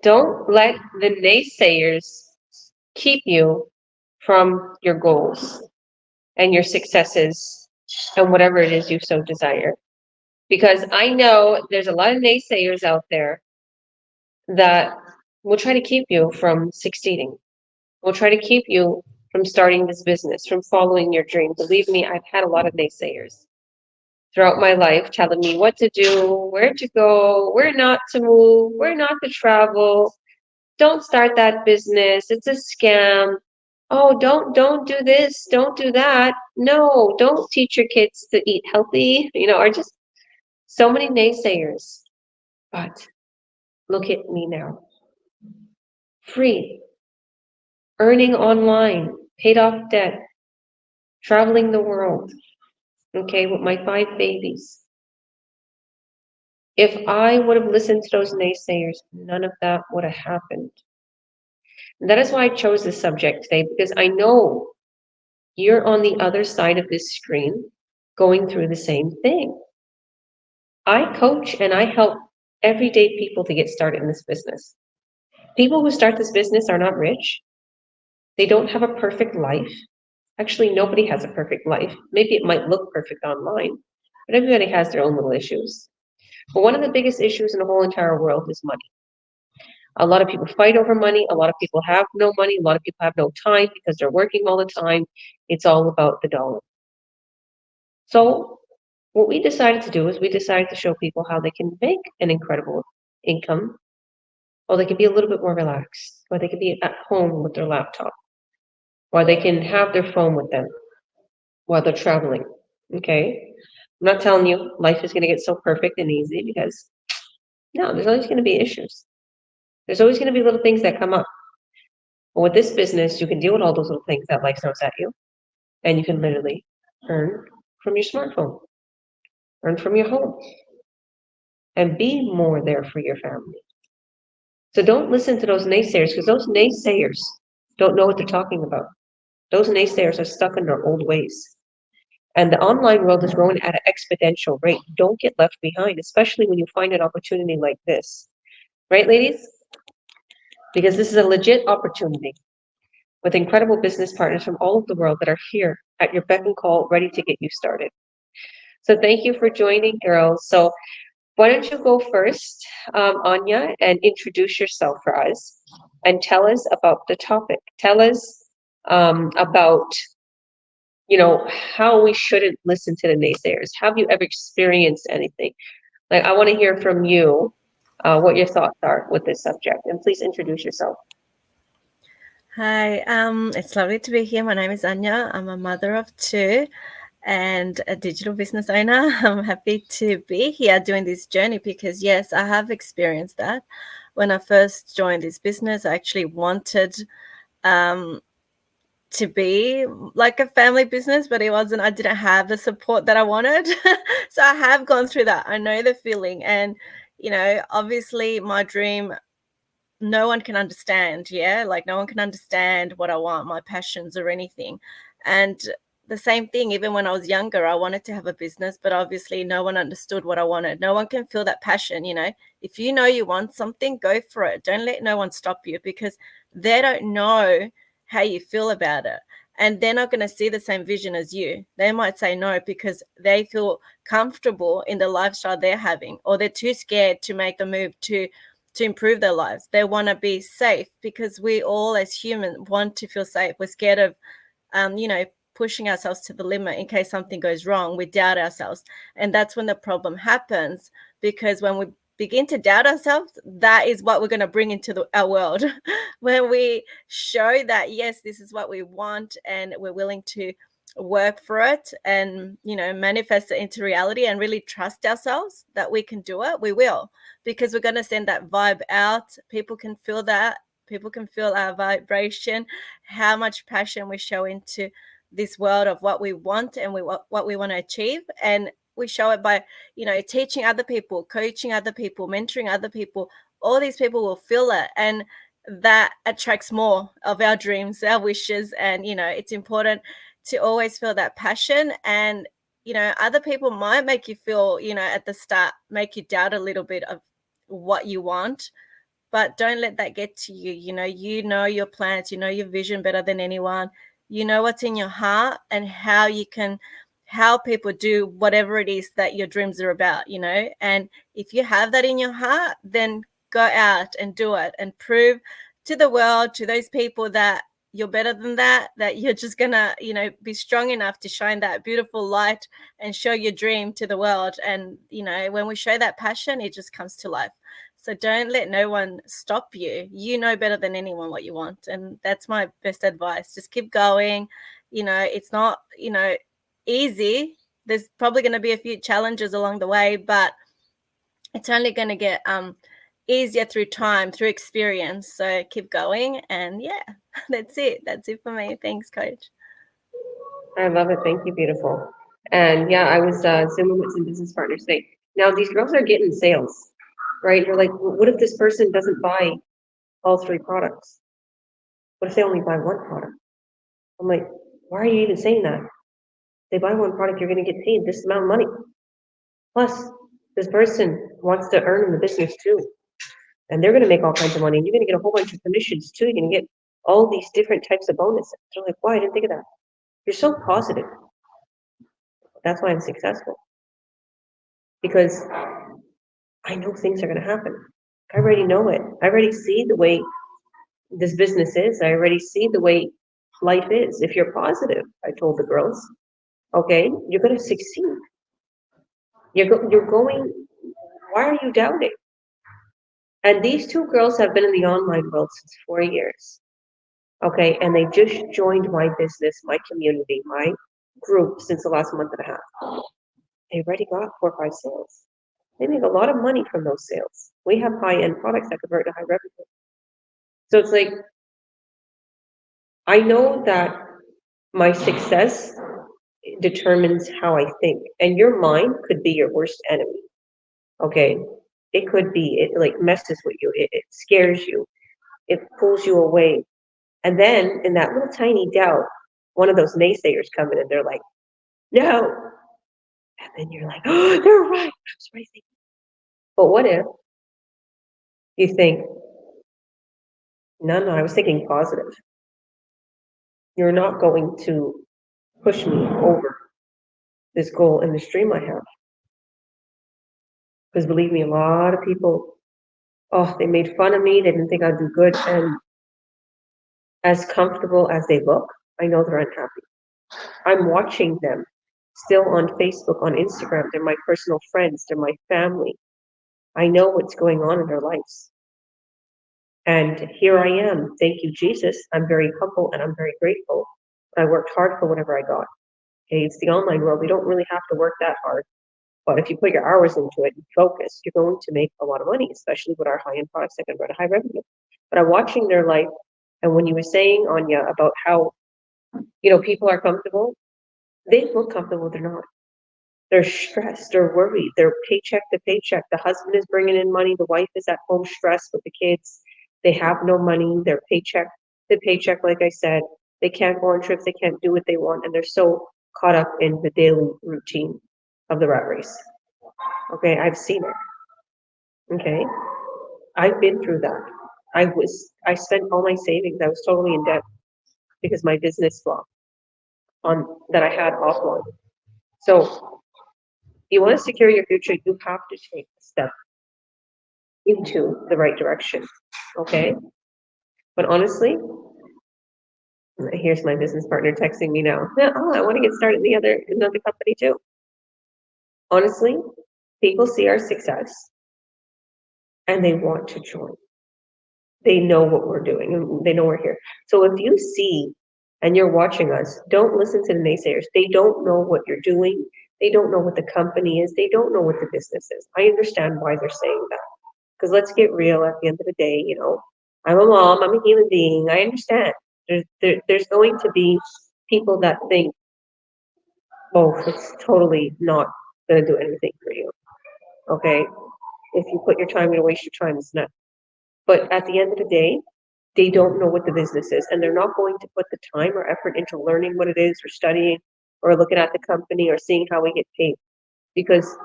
Don't let the naysayers keep you from your goals and your successes and whatever it is you so desire. Because I know there's a lot of naysayers out there that will try to keep you from succeeding, will try to keep you from starting this business, from following your dream. Believe me, I've had a lot of naysayers throughout my life telling me what to do, where to go, where not to move, where not to travel. Don't start that business. It's a scam. Oh, don't do this, don't do that. No, don't teach your kids to eat healthy, or just so many naysayers. But look at me now. Free, earning online, paid off debt, traveling the world, okay, with my 5 babies. If I would have listened to those naysayers, none of that would have happened. And that is why I chose this subject today, because I know you're on the other side of this screen going through the same thing. I coach and I help everyday people to get started in this business. People who start this business are not rich. They don't have a perfect life. Actually, nobody has a perfect life. Maybe it might look perfect online, but everybody has their own little issues. But one of the biggest issues in the whole entire world is money. A lot of people fight over money. A lot of people have no money. A lot of people have no time because they're working all the time. It's all about the dollar. So what we decided to do is we decided to show people how they can make an incredible income, or they can be a little bit more relaxed, or they can be at home with their laptop, or they can have their phone with them while they're traveling. Okay? I'm not telling you life is going to get so perfect and easy, because no, there's always going to be issues. There's always going to be little things that come up. But with this business, you can deal with all those little things that life throws at you, and you can literally earn from your smartphone, earn from your home, and be more there for your family. So don't listen to those naysayers, because those naysayers don't know what they're talking about. Those naysayers are stuck in their old ways. And the online world is growing at an exponential rate. Don't get left behind, especially when you find an opportunity like this. Right, ladies? Because this is a legit opportunity with incredible business partners from all over the world that are here at your beck and call, ready to get you started. So thank you for joining, girls. So why don't you go first, Anya, and introduce yourself for us and tell us about the topic. Tell us about, how we shouldn't listen to the naysayers. Have you ever experienced anything? Like, I want to hear from you what your thoughts are with this subject. And please introduce yourself. Hi, it's lovely to be here. My name is Anya. I'm a mother of two and a digital business owner. I'm happy to be here doing this journey because, yes, I have experienced that. When I first joined this business, I actually wanted to be like a family business, but it wasn't. I didn't have the support that I wanted. So I have gone through that. I know the feeling. And, obviously my dream no one can understand. Yeah. Like no one can understand what I want, my passions or anything. And the same thing, even when I was younger, I wanted to have a business, but obviously no one understood what I wanted. No one can feel that passion. If you know you want something, go for it. Don't let no one stop you because they don't know how you feel about it. And they're not going to see the same vision as you. They might say no because they feel comfortable in the lifestyle they're having, or they're too scared to make the move to improve their lives. They want to be safe because we all as humans want to feel safe. We're scared of, pushing ourselves to the limit in case something goes wrong. We doubt ourselves. And that's when the problem happens, because when we begin to doubt ourselves, that is what we're going to bring into our world. When we show that, yes, this is what we want and we're willing to work for it and, manifest it into reality and really trust ourselves that we can do it, we will, because we're going to send that vibe out. People can feel that. People can feel our vibration, how much passion we show into this world of what we want and what we want to achieve. And we show it by, teaching other people, coaching other people, mentoring other people. All these people will feel it. And that attracts more of our dreams, our wishes. And, it's important to always feel that passion. And, other people might make you feel, at the start, make you doubt a little bit of what you want. but don't let that get to you. You know your plans, you know your vision better than anyone. You know what's in your heart and how you can help people do whatever it is that your dreams are about, and if you have that in your heart, then go out and do it and prove to the world, to those people, that you're better than that you're just gonna, be strong enough to shine that beautiful light and show your dream to the world. And when we show that passion, it just comes to life. So don't let no one stop you. You know better than anyone what you want, and that's my best advice. Just keep going. It's not easy. There's probably going to be a few challenges along the way, but it's only going to get easier through time, through experience. So keep going. And yeah, that's it for me. Thanks, coach. I love it. Thank you, beautiful. And yeah, I was Zooming with some business partners today. Now these girls are getting sales, right? They're like, "Well, what if this person doesn't buy all three products? What if they only buy one product?" I'm like, why are you even saying that? They buy one product, you're going to get paid this amount of money. Plus, this person wants to earn in the business too, and they're going to make all kinds of money, and you're going to get a whole bunch of commissions too. You're going to get all these different types of bonuses. They're like, why? I didn't think of that. You're so positive. That's why I'm successful. Because I know things are going to happen. I already know it. I already see the way this business is. I already see the way life is. If you're positive, I told the girls, okay, you're going to succeed. You're going, why are you doubting? And these two girls have been in the online world since 4 years. Okay, and they just joined my business, my community, my group since the last month and a half. They already got 4 or 5 sales. They make a lot of money from those sales. We have high-end products that convert to high revenue. So it's like, I know that my success determines how I think, and your mind could be your worst enemy. Okay, it could be, it like messes with you, it scares you, it pulls you away. And then in that little tiny doubt, one of those naysayers come in and they're like, no. And then you're like, oh, they're right. I was right thinking. But what if you think, no, I was thinking positive. You're not going to push me over this goal and this dream I have. Because believe me, a lot of people, oh, they made fun of me. They didn't think I'd do good. And as comfortable as they look, I know they're unhappy. I'm watching them still on Facebook, on Instagram. They're my personal friends. They're my family. I know what's going on in their lives. And here I am. Thank you, Jesus. I'm very humble and I'm very grateful. I worked hard for whatever I got. Okay, it's the online world. We don't really have to work that hard. But if you put your hours into it and focus, you're going to make a lot of money, especially with our high-end products that convert a high revenue. But I'm watching their life. And when you were saying, Anya, about how, people are comfortable, they look comfortable, they're not. They're stressed, they're worried, they're paycheck to paycheck. The husband is bringing in money, the wife is at home stressed with the kids. They have no money, they're paycheck to paycheck, like I said. They can't go on trips, they can't do what they want, and they're so caught up in the daily routine of the rat race. Okay, I've seen it. Okay, I've been through that. I spent all my savings. I was totally in debt because my business flopped on that I had offline. So you want to secure your future, you have to take a step into the right direction. Okay? But honestly, here's my business partner texting me now. Oh, I want to get started in another company too. Honestly, people see our success and they want to join. They know what we're doing and they know we're here. So if you see and you're watching us, don't listen to the naysayers. They don't know what you're doing. They don't know what the company is. They don't know what the business is. I understand why they're saying that. Because let's get real at the end of the day, I'm a mom, I'm a human being. I understand. There's going to be people that think, oh, it's totally not going to do anything for you. Okay? If you put your time, you're going to waste your time. It's not. But at the end of the day, they don't know what the business is, and they're not going to put the time or effort into learning what it is or studying or looking at the company or seeing how we get paid because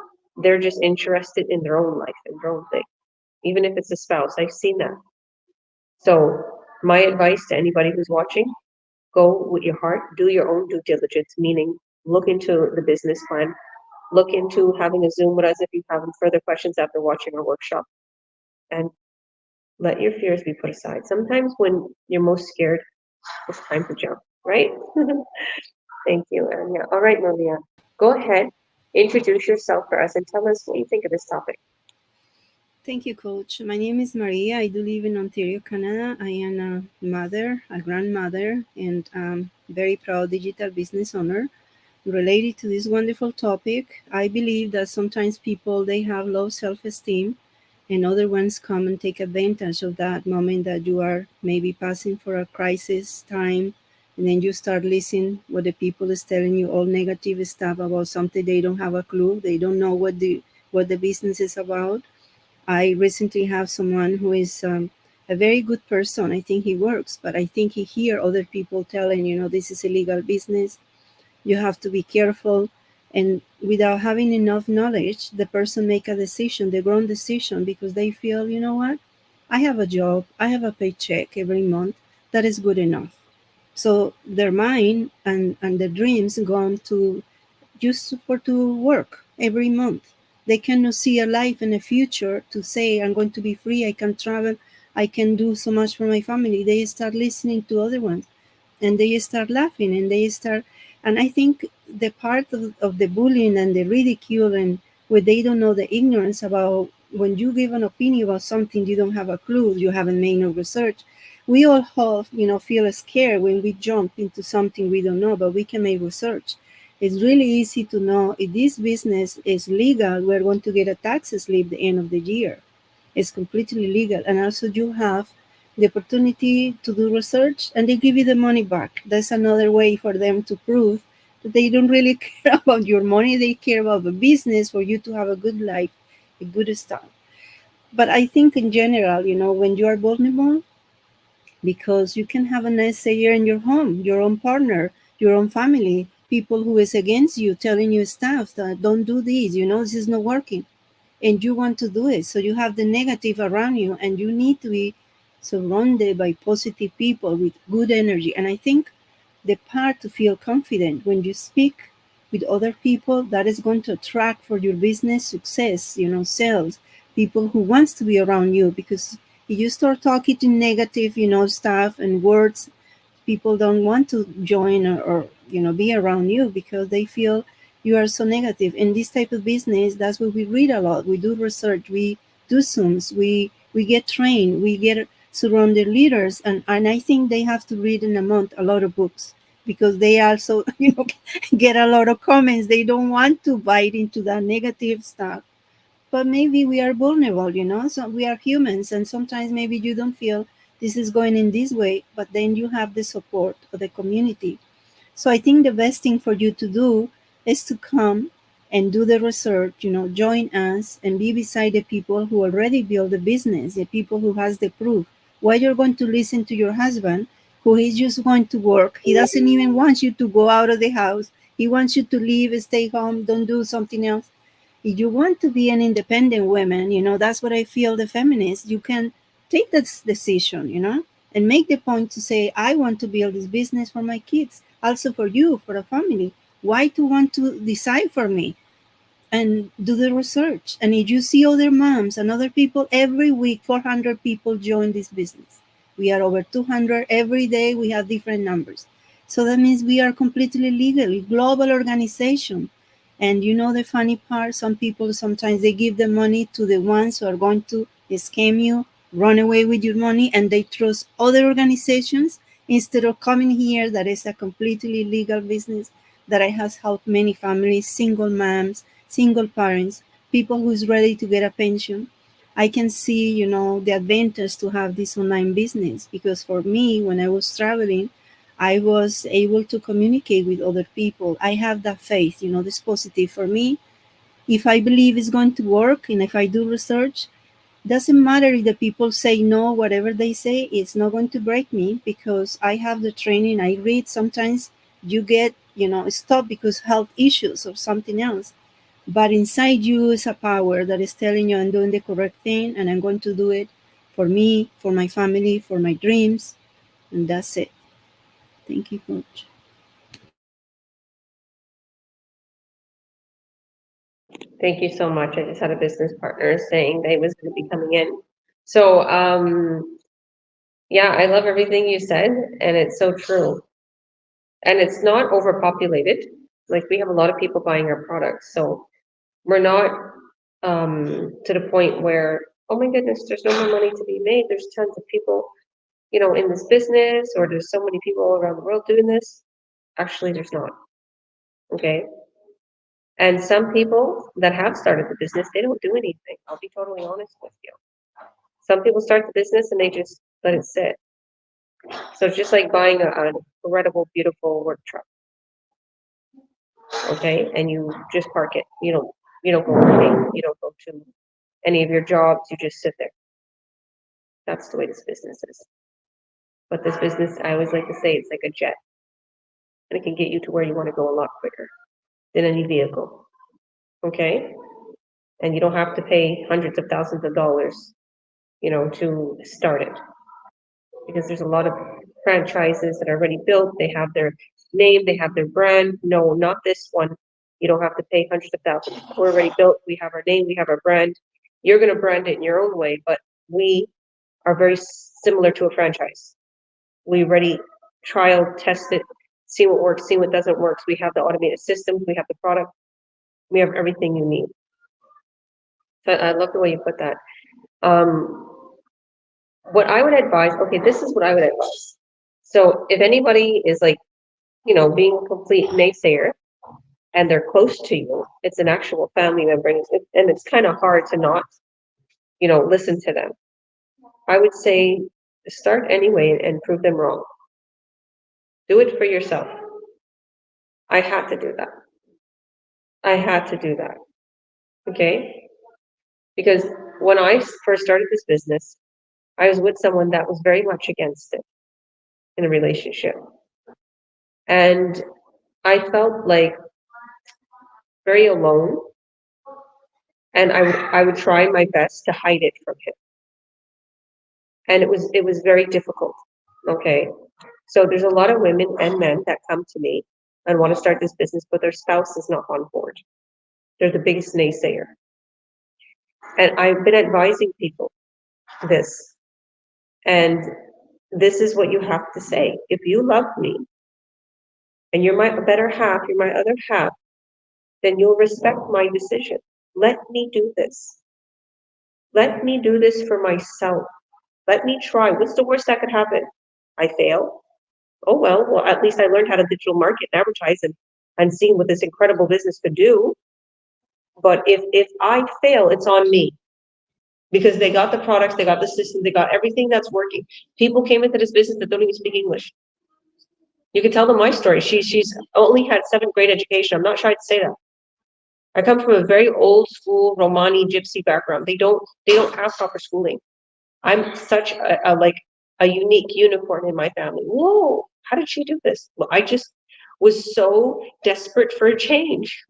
they're just interested in their own life and their own thing. even if it's a spouse. I've seen that. So my advice to anybody who's watching, go with your heart, do your own due diligence, meaning look into the business plan, look into having a Zoom with us if you have further questions after watching our workshop, and let your fears be put aside. Sometimes when you're most scared, it's time to jump, right? Thank you, Anya. All right, Maria, go ahead, introduce yourself for us and tell us what you think of this topic. Thank you, Coach. My name is Maria. I do live in Ontario, Canada. I am a mother, a grandmother, and very proud digital business owner. Related to this wonderful topic, I believe that sometimes people they have low self-esteem, and other ones come and take advantage of that moment that you are maybe passing for a crisis time, and then you start listening what the people is telling you, all negative stuff about something they don't have a clue. They don't know what the business is about. I recently have someone who is a very good person. I think he works, but I think he hear other people telling, this is illegal business. You have to be careful. And without having enough knowledge, the person make a decision, the wrong decision, because they feel, you know what? I have a job. I have a paycheck every month. That is good enough. So their mind and their dreams gone to just for to work every month. They cannot see a life and a future to say, I'm going to be free, I can travel, I can do so much for my family. They start listening to other ones and they start laughing and they start. And I think the part of the bullying and the ridicule and where they don't know the ignorance about when you give an opinion about something you don't have a clue, you haven't made no research. We all have, feel scared when we jump into something we don't know, but we can make research. It's really easy to know if this business is legal, we're going to get a tax slip at the end of the year. It's completely legal. And also you have the opportunity to do research and they give you the money back. That's another way for them to prove that they don't really care about your money. They care about the business for you to have a good life, a good start. But I think in general, when you are vulnerable, because you can have a naysayer in your home, your own partner, your own family, people who is against you, telling you stuff that don't do this, this is not working, and you want to do it. So you have the negative around you, and you need to be surrounded by positive people with good energy. And I think the part to feel confident when you speak with other people, that is going to attract for your business success, sales, people who wants to be around you. Because if you start talking to negative, stuff and words, people don't want to join or be around you because they feel you are so negative. In this type of business, that's what we read a lot. We do research, we do Zooms, we get trained, we get surrounded leaders, and I think they have to read in a month a lot of books because they also get a lot of comments. They don't want to bite into that negative stuff. But maybe we are vulnerable, so we are humans, and sometimes maybe you don't feel this is going in this way, but then you have the support of the community. So I think the best thing for you to do is to come and do the research, join us and be beside the people who already build the business, the people who has the proof. Why you're going to listen to your husband who is just going to work? He doesn't even want you to go out of the house. He wants you to leave, stay home, don't do something else. If you want to be an independent woman, that's what I feel the feminist, you can take that decision, and make the point to say, I want to build this business for my kids, also for you, for a family. Why to want to decide for me? And do the research. And if you see other moms and other people, every week 400 people join this business. We are over 200 every day. We have different numbers. So that means we are completely legal, global organization. And the funny part, some people sometimes they give the money to the ones who are going to scam you, run away with your money, and they trust other organizations instead of coming here. That is a completely legal business that I has helped many families, single moms, single parents, people who's ready to get a pension. I can see, the advantage to have this online business because for me, when I was traveling, I was able to communicate with other people. I have that faith, this positive for me. If I believe it's going to work and if I do research, doesn't matter if the people say no, whatever they say, it's not going to break me because I have the training. I read. Sometimes you get, stopped because health issues or something else. But inside you is a power that is telling you I'm doing the correct thing and I'm going to do it for me, for my family, for my dreams. And that's it. Thank you, Coach. Thank you so much. I just had a business partner saying they was going to be coming in. So, yeah, I love everything you said, and it's so true. And it's not overpopulated. Like we have a lot of people buying our products, so we're not to the point where, oh my goodness, there's no more money to be made. There's tons of people, in this business, or there's so many people around the world doing this. Actually, there's not. Okay. And some people that have started the business, they don't do anything. I'll be totally honest with you. Some people start the business and they just let it sit. So it's just like buying an incredible, beautiful work truck. Okay, and you just park it. You don't go working. You don't go to any of your jobs. You just sit there. That's the way this business is. But this business, I always like to say, it's like a jet, and it can get you to where you want to go a lot quicker than any vehicle. Okay, and you don't have to pay hundreds of thousands of dollars, to start it, because there's a lot of franchises that are already built. They have their name, they have their brand. No, not this one. You don't have to pay hundreds of thousands. We're already built. We have our name, we have our brand. You're going to brand it in your own way, but we are very similar to a franchise. We already trial, test it, see what works, see what doesn't work. We have the automated systems, we have the product, we have everything you need. So I love the way you put that. What I would advise, okay, this is what I would advise. So if anybody is like, being a complete naysayer and they're close to you, it's an actual family member, and it's kind of hard to not, listen to them. I would say start anyway and prove them wrong. Do it for yourself. I had to do that. I had to do that. Okay? Because when I first started this business, I was with someone that was very much against it in a relationship. And I felt like very alone, and I would try my best to hide it from him. And it was very difficult. Okay. So there's a lot of women and men that come to me and want to start this business, but their spouse is not on board. They're the biggest naysayer. And I've been advising people this. And this is what you have to say. If you love me and you're my better half, you're my other half, then you'll respect my decision. Let me do this. Let me do this for myself. Let me try. What's the worst that could happen? I fail. Oh, well, at least I learned how to digital market and advertise and seeing what this incredible business could do. But if I fail, it's on me. Because they got the products, they got the system, they got everything that's working. People came into this business that don't even speak English. You can tell them my story. She's only had 7th grade education. I'm not shy to say that. I come from a very old school Romani gypsy background. They don't have proper schooling. I'm such a unique unicorn in my family. Whoa, how did she do this? Well, I just was so desperate for a change.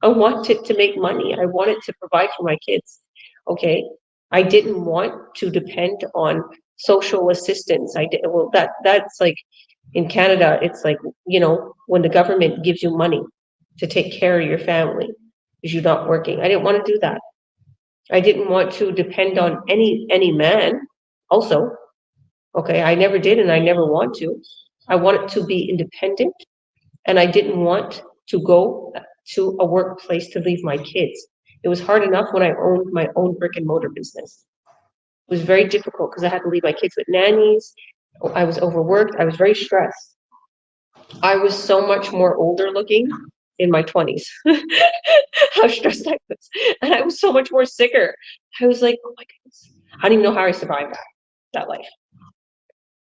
I wanted to make money. I wanted to provide for my kids. Okay. I didn't want to depend on social assistance. That's like in Canada, it's like, when the government gives you money to take care of your family because you're not working. I didn't want to do that. I didn't want to depend on any man also. Okay, I never did and I never want to. I wanted to be independent, and I didn't want to go to a workplace to leave my kids. It was hard enough when I owned my own brick and mortar business. It was very difficult because I had to leave my kids with nannies. I was overworked. I was very stressed. I was so much more older looking in my 20s. How stressed I was. And I was so much more sicker. I was like, oh my goodness. I don't even know how I survived that life.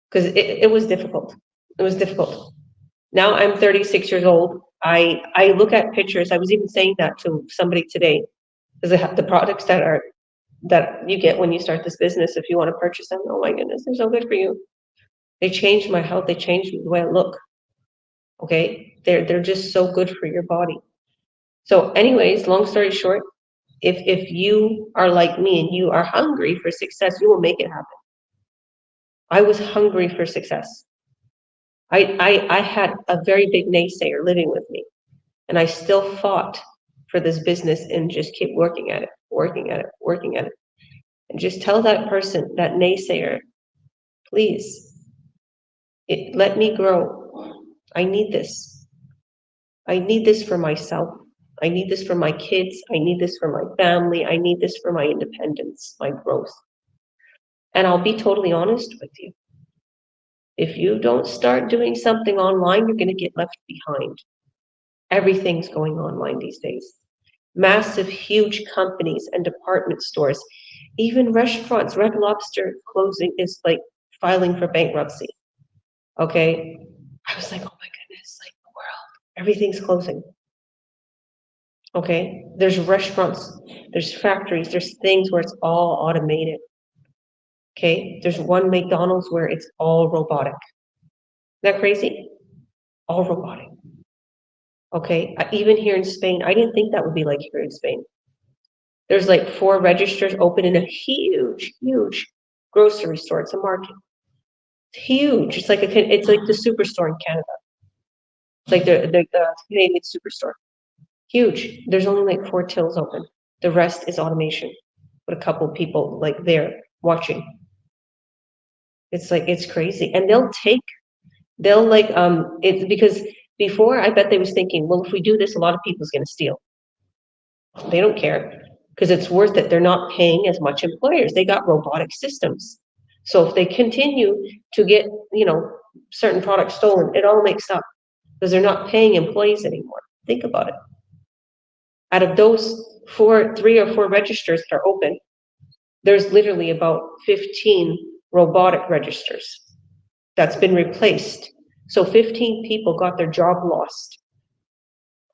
Because it was difficult. It was difficult. Now I'm 36 years old. I look at pictures. I was even saying that to somebody today. Because the products that you get when you start this business, if you want to purchase them, oh my goodness, they're so good for you. They changed my health. They changed the way I look. Okay, they're just so good for your body. So anyways, long story short, if you are like me and you are hungry for success, you will make it happen. I was hungry for success. I had a very big naysayer living with me, and I still fought for this business and just keep working at it, working at it, working at it. And just tell that person, that naysayer, please, let me grow. I need this. I need this for myself. I need this for my kids. I need this for my family. I need this for my independence, my growth. And I'll be totally honest with you. If you don't start doing something online, you're going to get left behind. Everything's going online these days. Massive, huge companies and department stores, even restaurants. Red Lobster closing is like filing for bankruptcy. Okay. I was like, oh my goodness, like the world, everything's closing. Okay. There's restaurants, there's factories, there's things where it's all automated. Okay. There's one McDonald's where it's all robotic. Isn't that crazy? All robotic. Okay. Even here in Spain, I didn't think that would be like here in Spain. There's like 4 registers open in a huge, huge grocery store. It's a market. It's huge. It's like the superstore in Canada. It's like the Canadian superstore. Huge. There's only like 4 tills open. The rest is automation with a couple people like there watching. It's like, it's crazy. And they'll like, it's because before I bet they was thinking, well, if we do this, a lot of people's going to steal. They don't care because it's worth it. They're not paying as much employers. They got robotic systems. So if they continue to get, certain products stolen, it all makes up because they're not paying employees anymore. Think about it. Out of those 3 or 4 registers that are open, there's literally about 15 robotic registers that's been replaced. So 15 people got their job lost.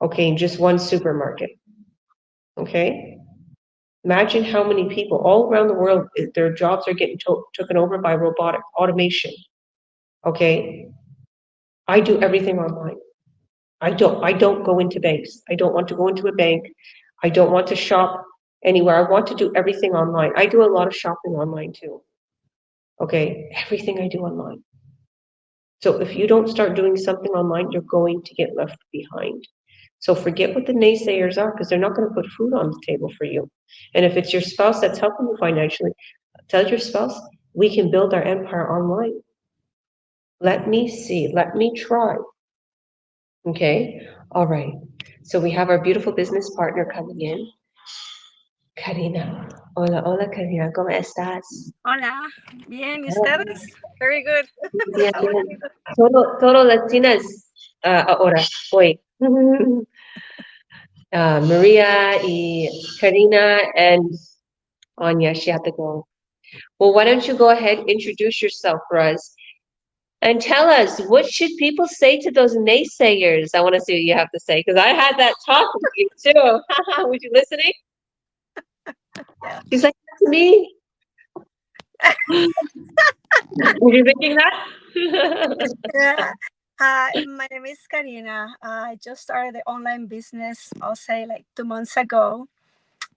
Okay, in just one supermarket. Okay. Imagine how many people all around the world, their jobs are getting taken over by robotic automation. Okay. I do everything online. I don't go into banks. I don't want to go into a bank. I don't want to shop anywhere. I want to do everything online. I do a lot of shopping online too. Okay. Everything I do online. So if you don't start doing something online, you're going to get left behind. So forget what the naysayers are, because they're not going to put food on the table for you. And if it's your spouse that's helping you financially, tell your spouse, we can build our empire online. Let me see. Let me try. Okay. All right. So we have our beautiful business partner coming in. Karina. Hola, hola, Karina. ¿Cómo estás? Hola, bien, ¿y ustedes? Very good. Bien, How are bien. you? Todo latinas ahora, hoy. Maria y Karina and Anya, she had to go. Well, why don't you go ahead, introduce yourself for us, and tell us, what should people say to those naysayers? I want to see what you have to say, because I had that talk with you too. Was you listening? Yeah. She's like, that's me. Were you thinking that? Yeah. Hi, my name is Karina. I just started the online business, I'll say like 2 months ago,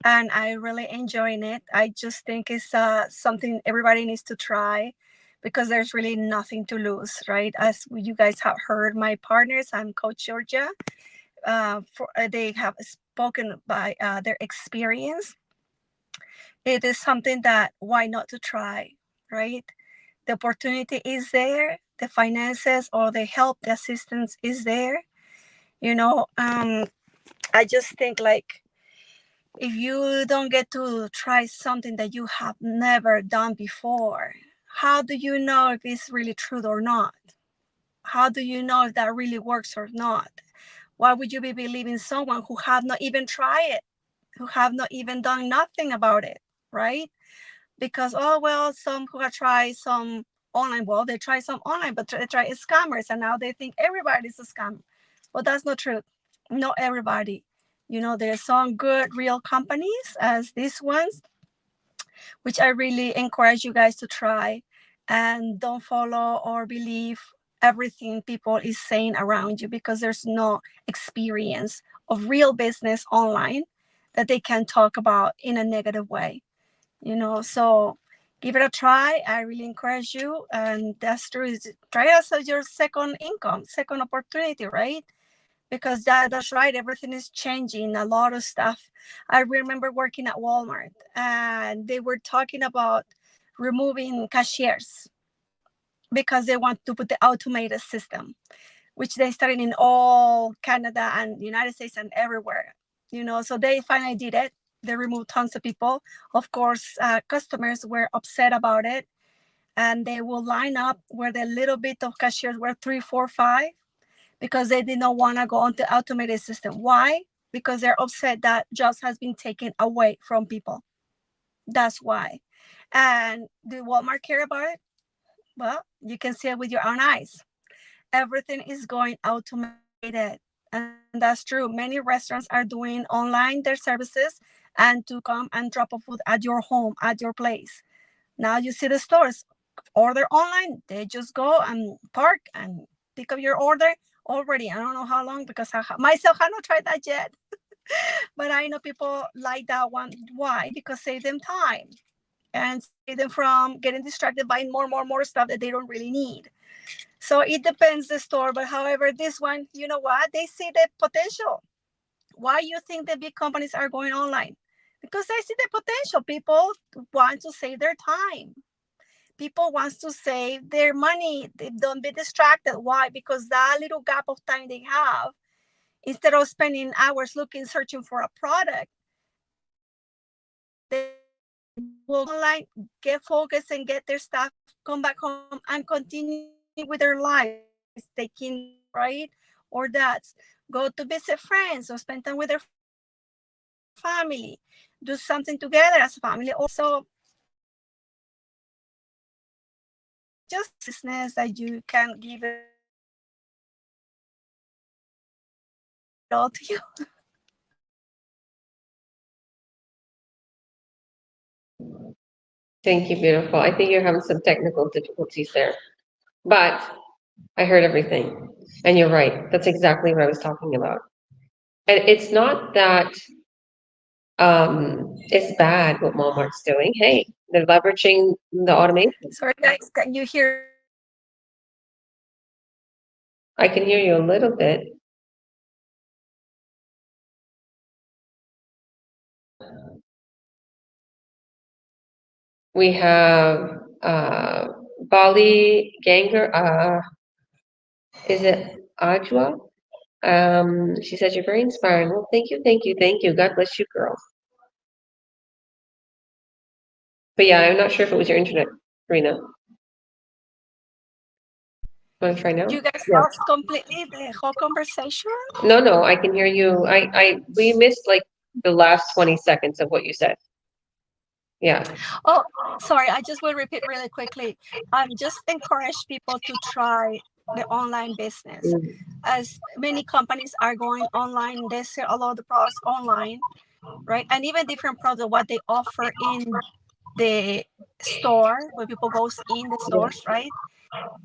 and I really enjoying it. I just think it's something everybody needs to try because there's really nothing to lose, right? As you guys have heard, my partners, I'm Coach Georgia. They have spoken by their experience. It is something that why not to try, right? The opportunity is there, the finances or the help, the assistance is there. I just think like if you don't get to try something that you have never done before, how do you know if it's really true or not? How do you know if that really works or not? Why would you be believing someone who have not even tried it, who have not even done nothing about it, right? Because oh well, some who have tried some online, well they try some online, but they try scammers, and now they think everybody's a scam. Well, that's not true. Not everybody. There's some good real companies as these ones, which I really encourage you guys to try, and don't follow or believe everything people is saying around you, because there's no experience of real business online that they can talk about in a negative way, so give it a try. I really encourage you, and that's true, is try it as your second income, second opportunity, right? Because that's right, everything is changing, a lot of stuff. I remember working at Walmart and they were talking about removing cashiers because they want to put the automated system, which they started in all Canada and United States and everywhere. So they finally did it. They removed tons of people. Of course, customers were upset about it, and they will line up where the little bit of cashiers were 3, 4, 5, because they did not want to go on the automated system. Why? Because they're upset that jobs has been taken away from people. That's why. And do Walmart care about it? Well, you can see it with your own eyes. Everything is going automated. And that's true. Many restaurants are doing online their services and to come and drop off food at your home, at your place. Now you see the stores order online. They just go and park and pick up your order already. I don't know how long, because myself have not tried that yet. But I know people like that one. Why? Because save them time and save them from getting distracted by more stuff that they don't really need. So it depends the store, but however, this one, you know what? They see the potential. Why you think the big companies are going online? Because they see the potential. People want to save their time. People want to save their money. They don't be distracted. Why? Because that little gap of time they have, instead of spending hours searching for a product, they will online, get focused and get their stuff, come back home and continue with their lives, taking right? Or that's go to visit friends or spend time with their family, do something together as a family. Also, just business that you can give it all to you. Thank you, beautiful. I think you're having some technical difficulties there, but I heard everything. And you're right. That's exactly what I was talking about. And it's not that it's bad what Walmart's doing. Hey, they're leveraging the automation. Sorry, guys, can you hear? I can hear you a little bit. We have Bali Ganger. Is it Ajwa? She says you're very inspiring. Well, thank you, thank you, thank you. God bless you, girls. But yeah, I'm not sure if it was your internet, Karina. Want to try now? You guys Yeah. lost completely the whole conversation? No, I can hear you. We missed like the last 20 seconds of what you said. Yeah. Oh, sorry. I just will repeat really quickly. Just encourage people to try the online business. Mm. As many companies are going online, they sell a lot of the products online, right? And even different products, what they offer in the store, when people goes in the stores, right?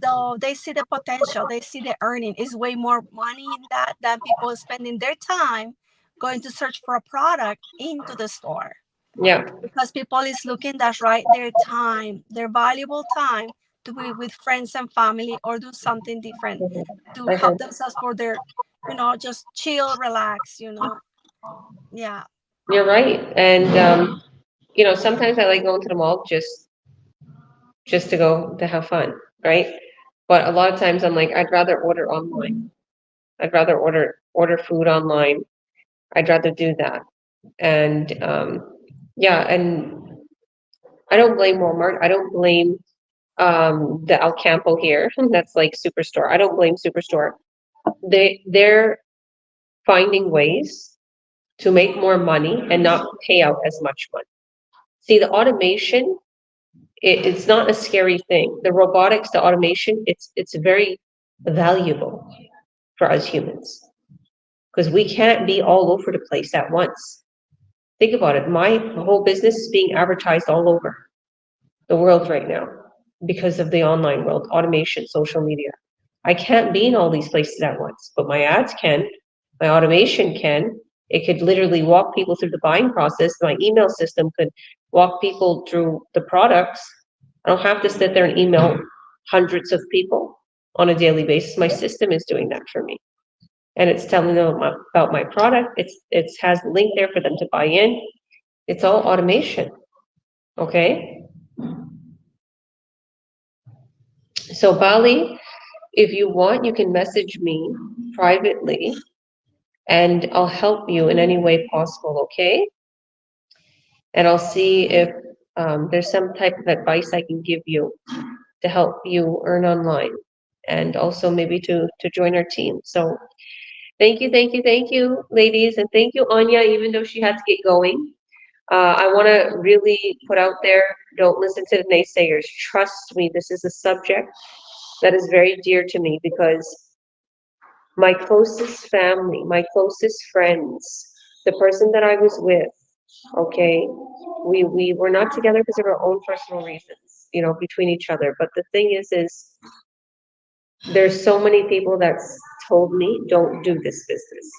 So they see the potential, they see the earning. Is way more money in that than people spending their time going to search for a product into the store, Yeah. because people is looking, that's right, their time, their valuable time, to be with friends and family or do something different to I help heard. themselves for their, just chill, relax. Yeah. You're right. And sometimes I like going to the mall just to go to have fun, right? But a lot of times I'm like, I'd rather order online. I'd rather order food online. I'd rather do that. And yeah, and I don't blame Walmart. I don't blame the El Campo here. That's like Superstore. I don't blame Superstore. They're finding ways to make more money and not pay out as much money. See, the automation, it's not a scary thing. The robotics, the automation, it's very valuable for us humans because we can't be all over the place at once. Think about it. My whole business is being advertised all over the world right now because of the online world, automation, social media. I can't be in all these places at once, but my ads can. My automation can. It could literally walk people through the buying process. My email system could walk people through the products. I don't have to sit there and email hundreds of people on a daily basis. My system is doing that for me. And it's telling them about my product. It has a link there for them to buy in. It's all automation. Okay? So Bali, if you want, you can message me privately and I'll help you in any way possible, okay? And I'll see if there's some type of advice I can give you to help you earn online and also maybe to join our team. So thank you, ladies. And thank you, Anya, even though she had to get going. I want to really put out there, don't listen to the naysayers. Trust me, this is a subject that is very dear to me because my closest family, my closest friends, the person that I was with, okay, we were not together because of our own personal reasons, you know, between each other. But the thing is there's so many people that's told me don't do this business,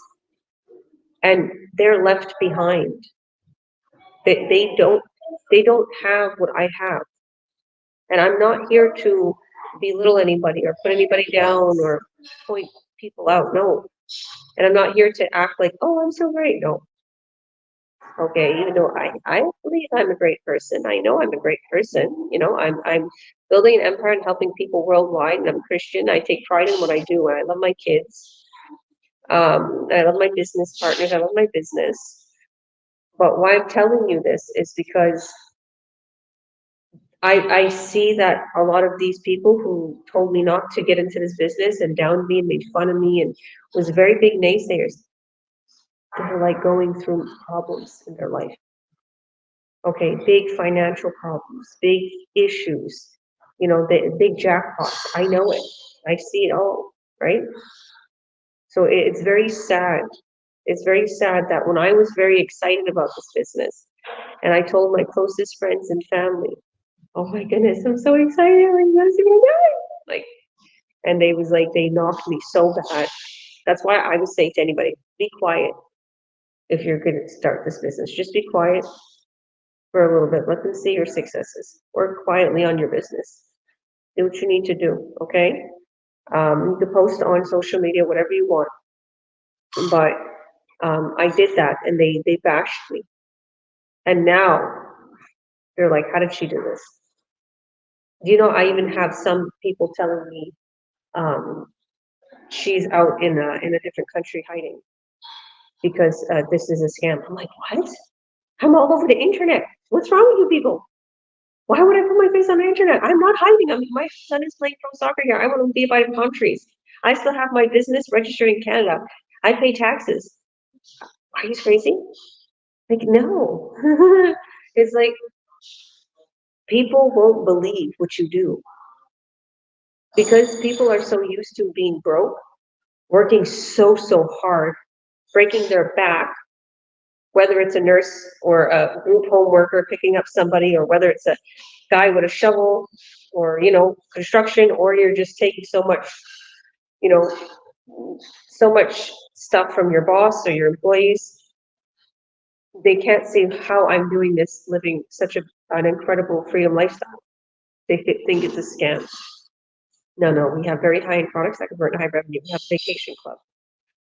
and they're left behind. They don't have what I have, and I'm not here to belittle anybody or put anybody down or point people out. No, and I'm not here to act like, oh, I'm so great. No. Okay, even though I believe I'm a great person, I know I'm a great person. You know, I'm building an empire and helping people worldwide, and I'm Christian. I take pride in what I do. I love my kids. I love my business partners. I love my business. But why I'm telling you this is because I see that a lot of these people who told me not to get into this business and downed me and made fun of me and was very big naysayers, they're like going through problems in their life. Okay, big financial problems, big issues, you know, the big jackpots. I know it. I see it all, right? So it's very sad. It's very sad that when I was very excited about this business and I told my closest friends and family, oh my goodness, I'm so excited, I'm gonna do it. Like, and they was like, they knocked me so bad. That's why I would say to anybody, be quiet if you're gonna start this business. Just be quiet for a little bit. Let them see your successes. Work quietly on your business. Do what you need to do, okay? You can post on social media, whatever you want. But I did that and they bashed me. And now they're like, how did she do this? Do you know, I even have some people telling me she's out in a different country hiding because this is a scam. I'm like, what? I'm all over the internet. What's wrong with you people? Why would I put my face on the internet? I'm not hiding. I mean, my son is playing pro soccer here. I want to be by the palm trees. I still have my business registered in Canada. I pay taxes. Are you crazy? Like, no. It's like people won't believe what you do because people are so used to being broke, working so hard, breaking their back, whether it's a nurse or a group home worker picking up somebody, or whether it's a guy with a shovel or, you know, construction, or you're just taking so much, you know, so much stuff from your boss or your employees. They can't see how I'm doing this, living such an incredible freedom lifestyle. They think it's a scam. No, we have very high-end products that convert to high revenue. We have vacation club.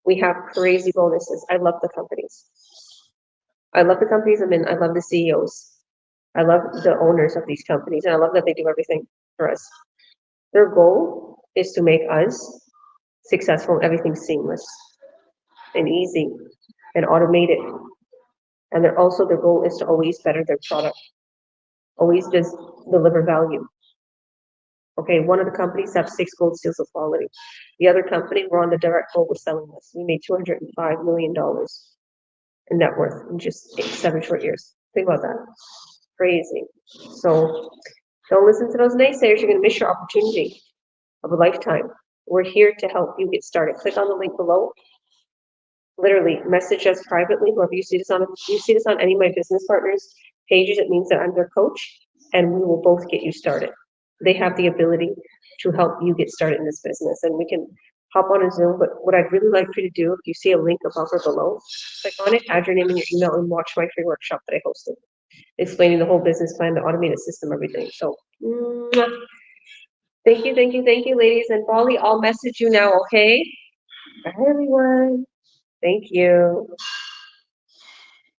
We have crazy bonuses. I love the companies. I love the companies I'm in. I love the CEOs. I love the owners of these companies, and I love that they do everything for us. Their goal is to make us successful, everything seamless and easy and automated. And their goal is to always better their product, always just deliver value. Okay, one of the companies have 6 gold seals of quality. The other company, we're on the direct global selling list. We made $205 million in net worth in just 7 short years. Think about that. Crazy. So don't listen to those naysayers. You're going to miss your opportunity of a lifetime. We're here to help you get started. Click on the link below. Literally, message us privately. Whoever you see this on, if you see this on any of my business partners' pages, it means that I'm their coach, and we will both get you started. They have the ability to help you get started in this business, and we can hop on a Zoom. But what I'd really like for you to do, if you see a link above or below, click on it, add your name and your email, and watch my free workshop that I hosted, explaining the whole business plan, the automated system, everything. So, thank you, thank you, thank you, ladies. And Bali, I'll message you now, okay? Bye, everyone. Thank you.